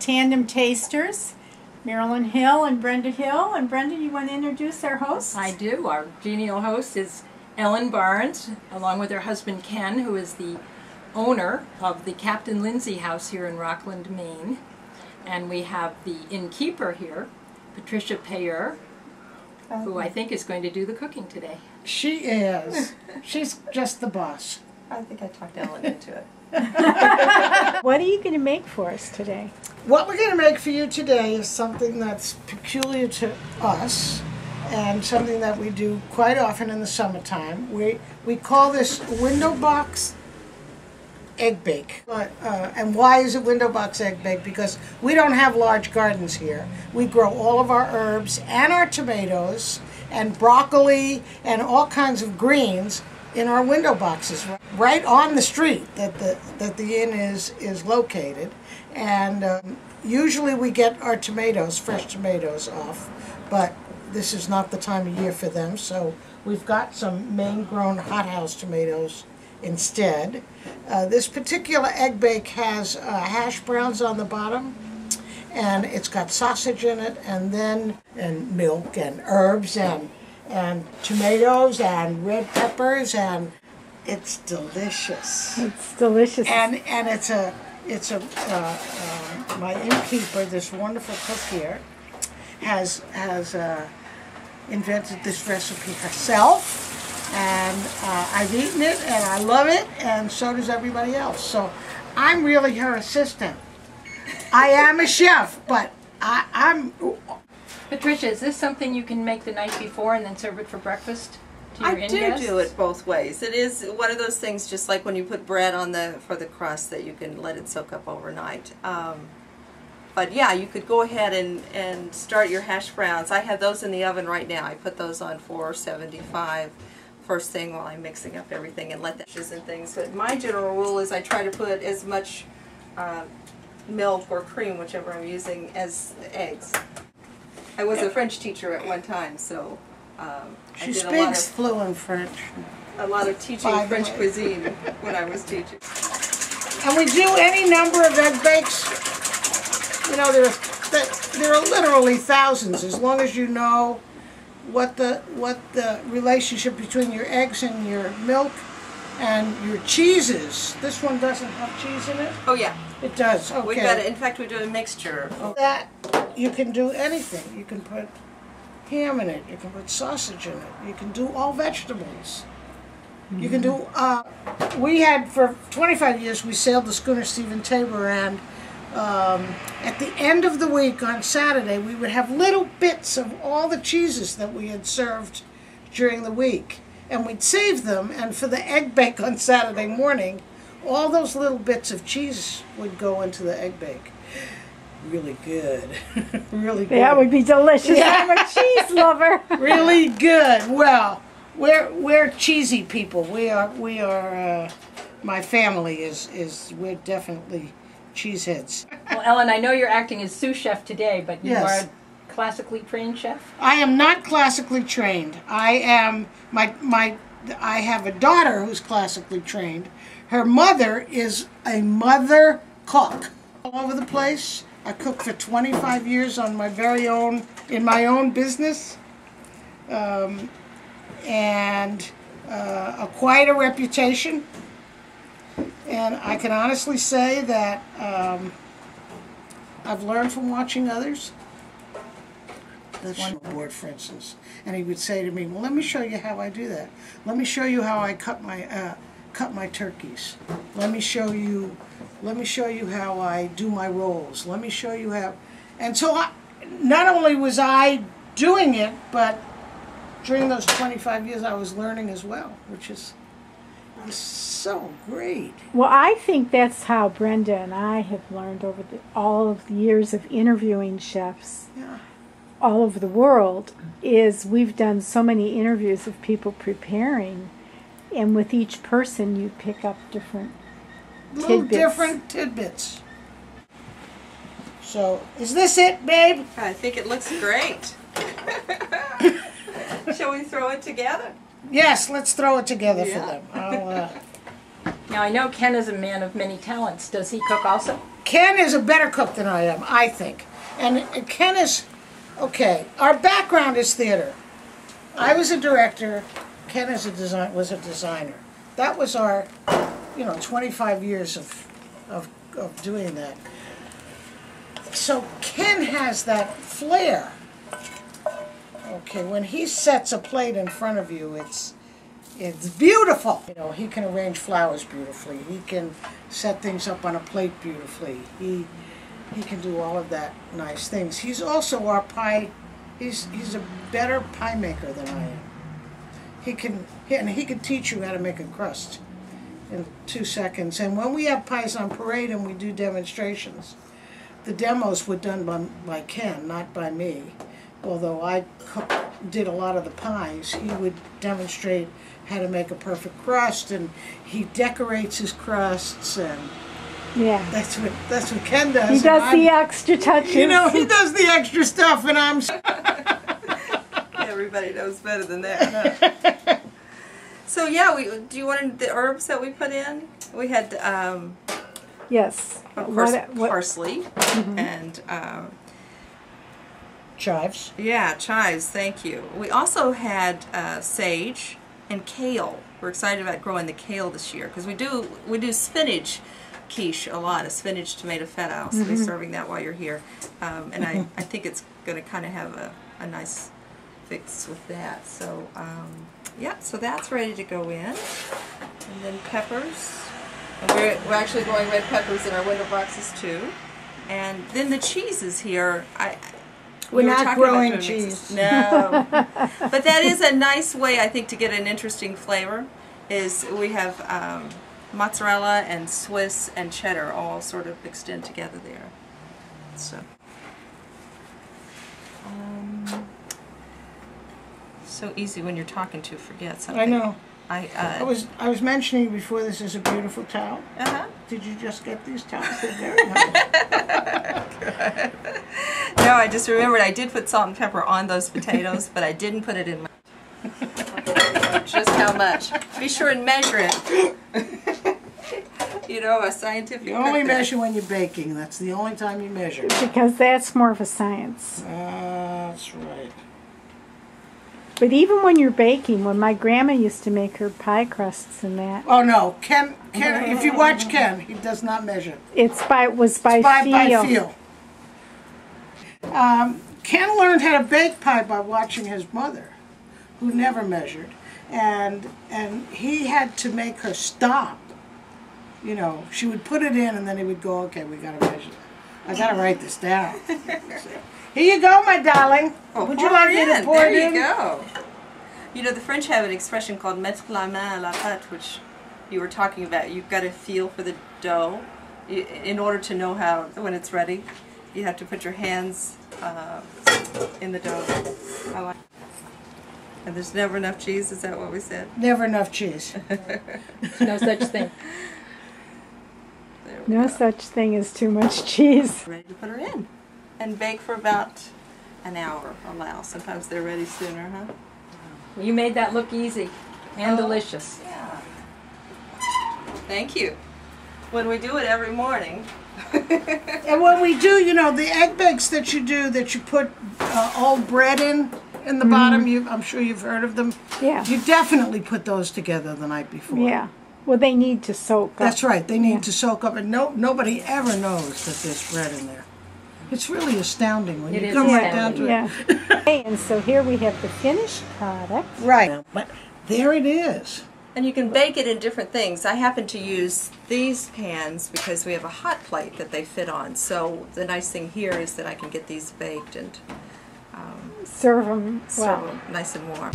Tandem Tasters, Maralyn Hill and Brenda Hill. And Brenda, you want to introduce our hosts? I do. Our genial host is Ellen Barnes, along with her husband Ken, who is the owner of the Captain Lindsey house here in Rockland, Maine. And we have the innkeeper here, Patricia Payer, who I think is going to do the cooking today. She is. She's just the boss. I think I talked Ellen into it. What are you going to make for us today? What we're going to make for you today is something that's peculiar to us and something that we do quite often in the summertime. We call this window box egg bake. And why is it window box egg bake? Because we don't have large gardens here. We grow all of our herbs and our tomatoes and broccoli and all kinds of greens in our window boxes right on the street that the inn is located. And usually we get our tomatoes, fresh tomatoes, off, but this is not the time of year for them, so we've got some Maine-grown hothouse tomatoes instead. This particular egg bake has hash browns on the bottom, and it's got sausage in it, and milk and herbs and tomatoes and red peppers, and it's delicious. It's delicious. And it's my innkeeper, this wonderful cook here, has invented this recipe herself, and I've eaten it and I love it, and so does everybody else. So I'm really her assistant. I am a chef, but I'm. Patricia, is this something you can make the night before and then serve it for breakfast to your in-guests? I do it both ways. It is one of those things, just like when you put bread on for the crust, that you can let it soak up overnight. But yeah, you could go ahead and start your hash browns. I have those in the oven right now. I put those on 475 first thing while I'm mixing up everything and let that and things. But my general rule is I try to put as much milk or cream, whichever I'm using, as eggs. I was a French teacher at one time, so She speaks fluent French. A lot of teaching French cuisine when I was teaching. And we do any number of egg bakes. You know, there are literally thousands. As long as you know what the relationship between your eggs and your milk and your cheeses. This one doesn't have cheese in it? Oh yeah. It does, okay. We've got it. In fact, we do a mixture. That, you can do anything. You can put ham in it. You can put sausage in it. You can do all vegetables. You can do, we had, for 25 years, we sailed the schooner Stephen Tabor, and at the end of the week on Saturday, we would have little bits of all the cheeses that we had served during the week. And we'd save them, and for the egg bake on Saturday morning, all those little bits of cheese would go into the egg bake. Really good. Really good. That would be delicious. Yeah. I'm a cheese lover. Really good. Well, we're cheesy people. We are my family is we're definitely cheeseheads. Well, Ellen, I know you're acting as sous chef today, but you Yes. are a classically trained chef? I am not classically trained. I am I have a daughter who's classically trained. Her mother is a mother cook. All over the place. I cooked for 25 years on my very own, in my own business, and quite a reputation. And I can honestly say that I've learned from watching others. The board, for instance, and he would say to me, "Well, let me show you how I do that. Let me show you how I cut my turkeys. Let me show you how I do my rolls. Let me show you how." And so, not only was I doing it, but during those 25 years, I was learning as well, which is so great. Well, I think that's how Brenda and I have learned over all of the years of interviewing chefs. Yeah. All over the world, is we've done so many interviews of people preparing, and with each person you pick up different different tidbits. So, is this it, babe? I think it looks great. Shall we throw it together? Yes, let's throw it together for them. Now I know Ken is a man of many talents. Does he cook also? Ken is a better cook than I am, I think. And Ken is, okay, our background is theater. I was a director, Ken was a designer. That was our, 25 years of doing that. So Ken has that flair. Okay, when he sets a plate in front of you, it's beautiful. He can arrange flowers beautifully. He can set things up on a plate beautifully. He can do all of that nice things. He's also our pie. He's a better pie maker than I am. He can teach you how to make a crust in 2 seconds. And when we have pies on parade and we do demonstrations, the demos were done by Ken, not by me. Although I did a lot of the pies, he would demonstrate how to make a perfect crust, and he decorates his crusts, and Yeah. that's what Ken does. He does the extra touches. He does the extra stuff, and I'm. Everybody knows better than that. Huh? So yeah, do you want the herbs that we put in? We had Yes. of course What- parsley and Chives. yeah, chives. Thank you. We also had sage and kale. We're excited about growing the kale this year because we do spinach quiche a lot, a spinach tomato feta. I'll be serving that while you're here, and I think it's going to kind of have a nice fix with that. So yeah, so that's ready to go in, and then peppers. And we're actually growing red peppers in our window boxes too, and then the cheeses here. We're we were not talking about growing doing cheese. mixes. No, but that is a nice way, I think, to get an interesting flavor. Is we have mozzarella and Swiss and cheddar all sort of mixed in together there. So easy when you're talking to forget something. I know. I I was mentioning before, this is a beautiful towel. Did you just get these towels? They're very nice. No, I just remembered I did put salt and pepper on those potatoes, but I didn't put it in my... Just how much. Be sure and measure it. A scientific... You only measure when you're baking. That's the only time you measure. Because that's more of a science. That's right. But even when you're baking, when my grandma used to make her pie crusts and that, Oh no, Ken. If you watch Ken, he does not measure. was by feel. By feel. Ken learned how to bake pie by watching his mother, who never measured, and he had to make her stop. She would put it in, and then he would go, "Okay, we got to measure. I got to write this down." Here you go, my darling. Would you like me to pour it in? There you go. The French have an expression called mettre la main à la pâte, which you were talking about. You've got to feel for the dough in order to know when it's ready. You have to put your hands in the dough. And there's never enough cheese, is that what we said? Never enough cheese. No such thing. No such thing as too much cheese. Ready to put her in. And bake for about an hour, allow. Sometimes they're ready sooner, huh? You made that look easy and delicious. Yeah. Thank you. When we do it every morning. And when we do, the egg bakes that you do, that you put old bread in the bottom, I'm sure you've heard of them. Yeah. You definitely put those together the night before. Yeah. Well, they need to soak up. That's right. They need to soak up, and nobody ever knows that there's bread in there. It's really astounding when you come right down to it. Yeah. Okay, and so here we have the finished product. Right. But there it is. And you can bake it in different things. I happen to use these pans because we have a hot plate that they fit on. So the nice thing here is that I can get these baked and Serve them well. serve them nice and warm.